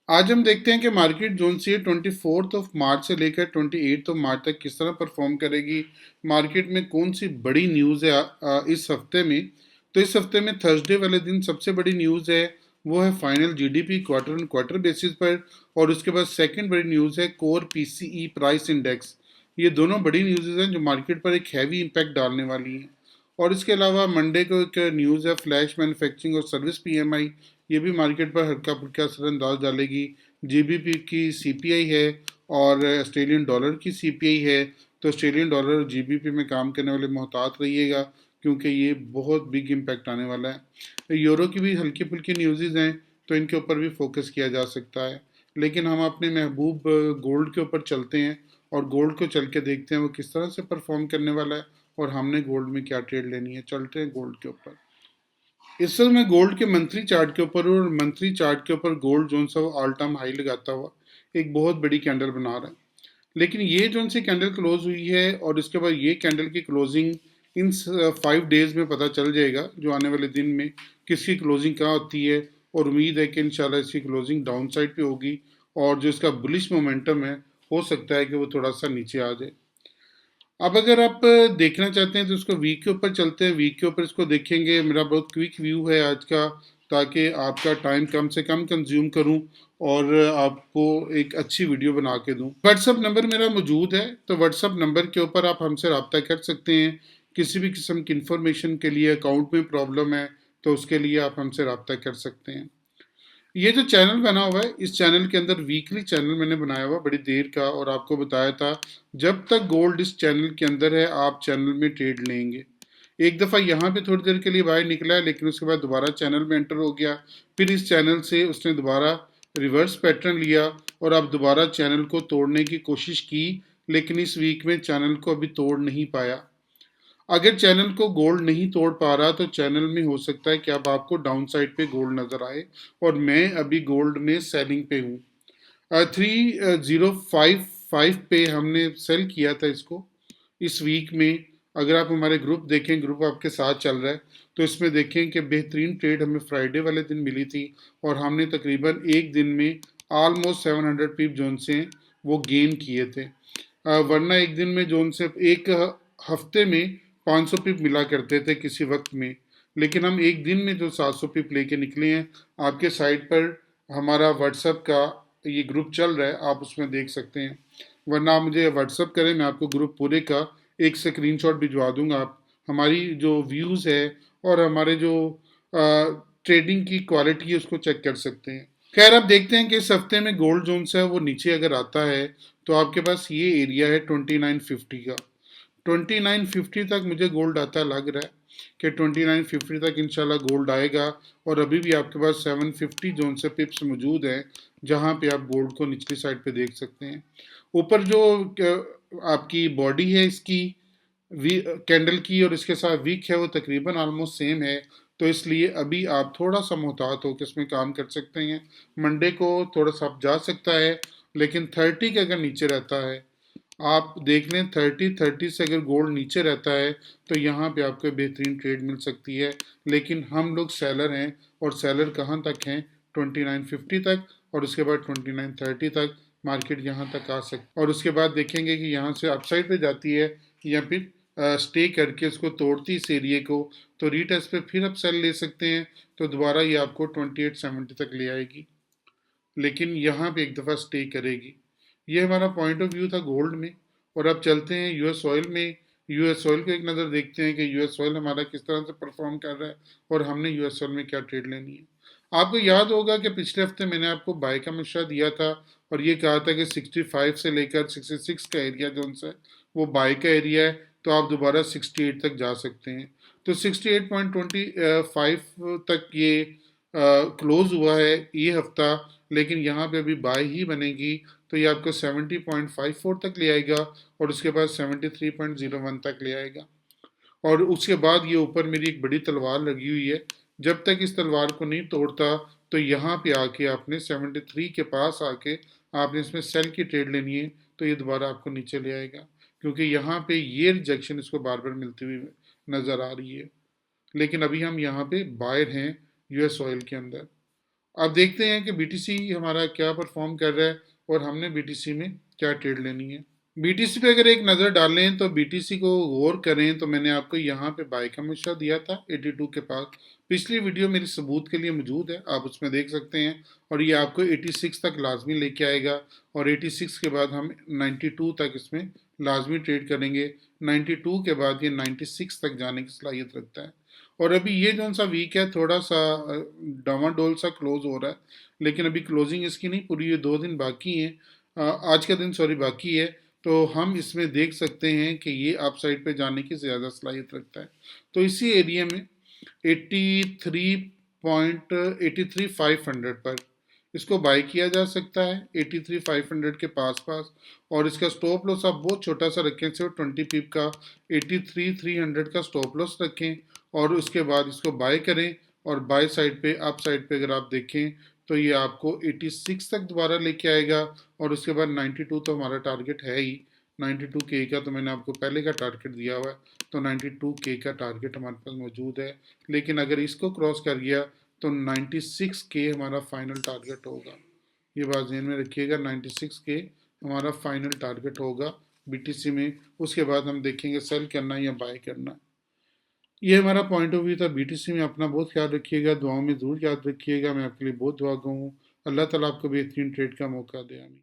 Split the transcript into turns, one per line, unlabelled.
आज हम देखते हैं कि मार्केट जोन सी है 24 मार्च से लेकर 28 मार्च तक किस तरह परफॉर्म करेगी। मार्केट में कौन सी बड़ी न्यूज़ है इस हफ्ते में। तो इस हफ्ते में थर्सडे वाले दिन सबसे बड़ी न्यूज़ है वो है final GDP quarter on quarter basis पर। और उसके बाद सेकंड बड़ी न्यूज़ है कोर पीसीई प्राइस इंडेक्स। ये दोनों बड़ी न्यूज़ हैं जो मार्केट पर एक हैवी इम्पैक्ट डालने वाली हैं। और इसके अलावा मंडे को एक न्यूज़ है फ्लैश मैन्युफैक्चरिंग और सर्विस पीएमआई। ये भी मार्केट पर हल्का फुल्का असरअंदाज डालेगी। जीबीपी की सीपीआई है और ऑस्ट्रेलियन डॉलर की सीपीआई है। तो ऑस्ट्रेलियन डॉलर और जीबीपी में काम करने वाले मोहतात रहिएगा, क्योंकि ये बहुत बिग इम्पैक्ट आने वाला है। यूरो की भी हल्की फुल्की न्यूज़ हैं, तो इनके ऊपर भी फोकस किया जा सकता है। लेकिन हम अपने महबूब गोल्ड के ऊपर चलते हैं और गोल्ड को चल के देखते हैं वो किस तरह से परफॉर्म करने वाला है और हमने गोल्ड में क्या ट्रेड लेनी है। चलते हैं गोल्ड के ऊपर। इस वक्त मैं गोल्ड के मंथली चार्ट के ऊपर हूँ और मंथली चार्ट के ऊपर गोल्ड जोन सा ऑल टाइम हाई लगाता हुआ एक बहुत बड़ी कैंडल बना रहा है। लेकिन ये जोन सी कैंडल क्लोज हुई है और इसके बाद ये कैंडल की क्लोजिंग इन 5 डेज में पता चल जाएगा, जो आने वाले दिन में किसकी क्लोजिंग कहाँ होती है। और उम्मीद है कि इंशाल्लाह इसकी क्लोजिंग डाउन साइड पे होगी और जो इसका बुलिश मोमेंटम है हो सकता है कि वो थोड़ा सा नीचे आ जाए। अब अगर आप देखना चाहते हैं तो उसको वीक के ऊपर चलते हैं। वीक के ऊपर इसको देखेंगे। मेरा बहुत क्विक व्यू है आज का, ताकि आपका टाइम कम से कम कंज्यूम करूं और आपको एक अच्छी वीडियो बना के दूं। व्हाट्सअप नंबर मेरा मौजूद है, तो व्हाट्सअप नंबर के ऊपर आप हमसे रब्ता कर सकते हैं। किसी भी किस्म की इंफॉर्मेशन के लिए, अकाउंट में प्रॉब्लम है तो उसके लिए आप हमसे रब्ता कर सकते हैं। ये जो चैनल बना हुआ है, इस चैनल के अंदर वीकली चैनल मैंने बनाया हुआ बड़ी देर का, और आपको बताया था जब तक गोल्ड इस चैनल के अंदर है आप चैनल में ट्रेड लेंगे। एक दफ़ा यहाँ पे थोड़ी देर के लिए बाहर निकला है, लेकिन उसके बाद दोबारा चैनल में एंटर हो गया। फिर इस चैनल से उसने दोबारा रिवर्स पैटर्न लिया और अब दोबारा चैनल को तोड़ने की कोशिश की, लेकिन इस वीक में चैनल को अभी तोड़ नहीं पाया। अगर चैनल को गोल्ड नहीं तोड़ पा रहा तो चैनल में हो सकता है कि अब आपको डाउन साइड पे गोल्ड नजर आए। और मैं अभी गोल्ड में सेलिंग पे हूँ। 3055 पे हमने सेल किया था इसको इस वीक में। अगर आप हमारे ग्रुप देखें, ग्रुप आपके साथ चल रहा है, तो इसमें देखें कि बेहतरीन ट्रेड हमें फ्राइडे वाले दिन मिली थी और हमने तकरीबन एक दिन में ऑलमोस्ट 700 पिप जोन से वो गेन किए थे। वरना एक दिन में जोन से एक हफ्ते में 500 पिप मिला करते थे किसी वक्त में। लेकिन हम एक दिन में जो 700 पिप लेके निकले हैं, आपके साइट पर हमारा व्हाट्सएप का ये ग्रुप चल रहा है, आप उसमें देख सकते हैं। वरना आप मुझे व्हाट्सएप करें, मैं आपको ग्रुप पूरे का एक स्क्रीनशॉट भिजवा दूंगा। आप हमारी जो व्यूज़ है और हमारे जो ट्रेडिंग की क्वालिटी है उसको चेक कर सकते हैं। खैर, अब देखते हैं कि इस हफ्ते में गोल्ड जोन से वो नीचे अगर आता है तो आपके पास ये एरिया है 2950 का। 2950 तक मुझे गोल्ड आता लग रहा है कि 2950 तक इंशाल्लाह गोल्ड आएगा। और अभी भी आपके पास 750 जोन से पिप्स मौजूद हैं, जहां पे आप गोल्ड को निचली साइड पे देख सकते हैं। ऊपर जो आपकी बॉडी है इसकी कैंडल की और इसके साथ वीक है वो तकरीबन ऑलमोस्ट सेम है। तो इसलिए अभी आप थोड़ा सा मोहतात होकर इसमें काम कर सकते हैं। मंडे को थोड़ा सा आप जा सकता है, लेकिन 30 के अगर नीचे रहता है, आप देख लें 30 से अगर गोल्ड नीचे रहता है तो यहाँ पे आपको बेहतरीन ट्रेड मिल सकती है। लेकिन हम लोग सेलर हैं और सेलर कहाँ तक हैं? 2950 तक, और उसके बाद 2930 तक मार्केट यहाँ तक आ सकती है। और उसके बाद देखेंगे कि यहाँ से अपसाइड पे जाती है या फिर स्टे करके उसको तोड़ती इस एरिए को, तो रीटेस्ट पे फिर आप सेल ले सकते हैं। तो दोबारा ये आपको 2870 तक ले आएगी, लेकिन यहाँ पे एक दफ़ा स्टे करेगी। ये हमारा पॉइंट ऑफ व्यू था गोल्ड में। और अब चलते हैं यूएस ऑयल में। यूएस ऑयल को एक नज़र देखते हैं कि यूएस ऑयल हमारा किस तरह से परफॉर्म कर रहा है और हमने यूएस ऑयल में क्या ट्रेड लेनी है। आपको याद होगा कि पिछले हफ्ते मैंने आपको बाय का मशवरा दिया था और ये कहा था कि 65 से लेकर 66 का एरिया जो है वो बाय का एरिया है, तो आप दोबारा 68 तक जा सकते हैं। तो 68.25 तक ये क्लोज हुआ है ये हफ्ता, लेकिन यहाँ पे अभी बाय ही बनेगी। तो ये आपको 70.54 तक ले आएगा और उसके बाद 73.01 तक ले आएगा। और उसके बाद ये ऊपर मेरी एक बड़ी तलवार लगी हुई है। जब तक इस तलवार को नहीं तोड़ता तो यहाँ पे आके आपने 73 के पास आके आपने इसमें सेल की ट्रेड लेनी है, तो ये दोबारा आपको नीचे ले आएगा, क्योंकि यहाँ पे ये रिजेक्शन इसको बार बार मिलती हुई नज़र आ रही है। लेकिन अभी हम यहाँ पे बायर हैं यूएस ऑयल के अंदर। अब देखते हैं कि बीटीसी हमारा क्या परफॉर्म कर रहा है और हमने बीटीसी में क्या ट्रेड लेनी है। बीटीसी पे अगर एक नज़र डालें तो बीटीसी को गौर करें तो मैंने आपको यहाँ पे बाय का मशवरा दिया था 82 के पास। पिछली वीडियो मेरी सबूत के लिए मौजूद है, आप उसमें देख सकते हैं। और ये आपको 86 तक लाजमी लेके आएगा और 86 के बाद हम 92 तक इसमें लाजमी ट्रेड करेंगे। 92 के बाद ये 96 तक जाने की सलाहियत रखता है। और अभी ये जो सा वीक है थोड़ा सा डामाडोल सा क्लोज हो रहा है, लेकिन अभी क्लोजिंग इसकी नहीं पूरी, ये 2 दिन बाकी हैं। आज का दिन सॉरी बाकी है। तो हम इसमें देख सकते हैं कि ये अप साइड पे जाने की ज़्यादा सलाहियत रखता है। तो इसी एरिया में 83.500 पर इसको बाय किया जा सकता है, 83,500 के पास पास। और इसका स्टॉप लॉस आप बहुत छोटा सा रखें, सिर्फ 20 पिप का, 83,300 का स्टॉप लॉस रखें और उसके बाद इसको बाय करें। और बाय साइड पे अप साइड पे अगर आप देखें तो ये आपको 86 तक दोबारा लेके आएगा और उसके बाद 92 तो हमारा टारगेट है ही। 92 के का तो मैंने आपको पहले का टारगेट दिया हुआ है, तो 92 के का टारगेट हमारे पास मौजूद है। लेकिन अगर इसको क्रॉस कर गया तो 96 के हमारा फाइनल टारगेट होगा। ये बात ध्यान में रखिएगा, 96 के हमारा फाइनल टारगेट होगा बीटीसी में। उसके बाद हम देखेंगे सेल करना या बाय करना। ये हमारा पॉइंट ऑफ व्यू था बीटीसी में। अपना बहुत ख्याल रखिएगा, दुआओं में ज़रूर याद रखिएगा। मैं आपके लिए बहुत दुआ गो हूँ। अल्लाह ताला आपको बेहतरीन ट्रेड का मौका दे। आमीन।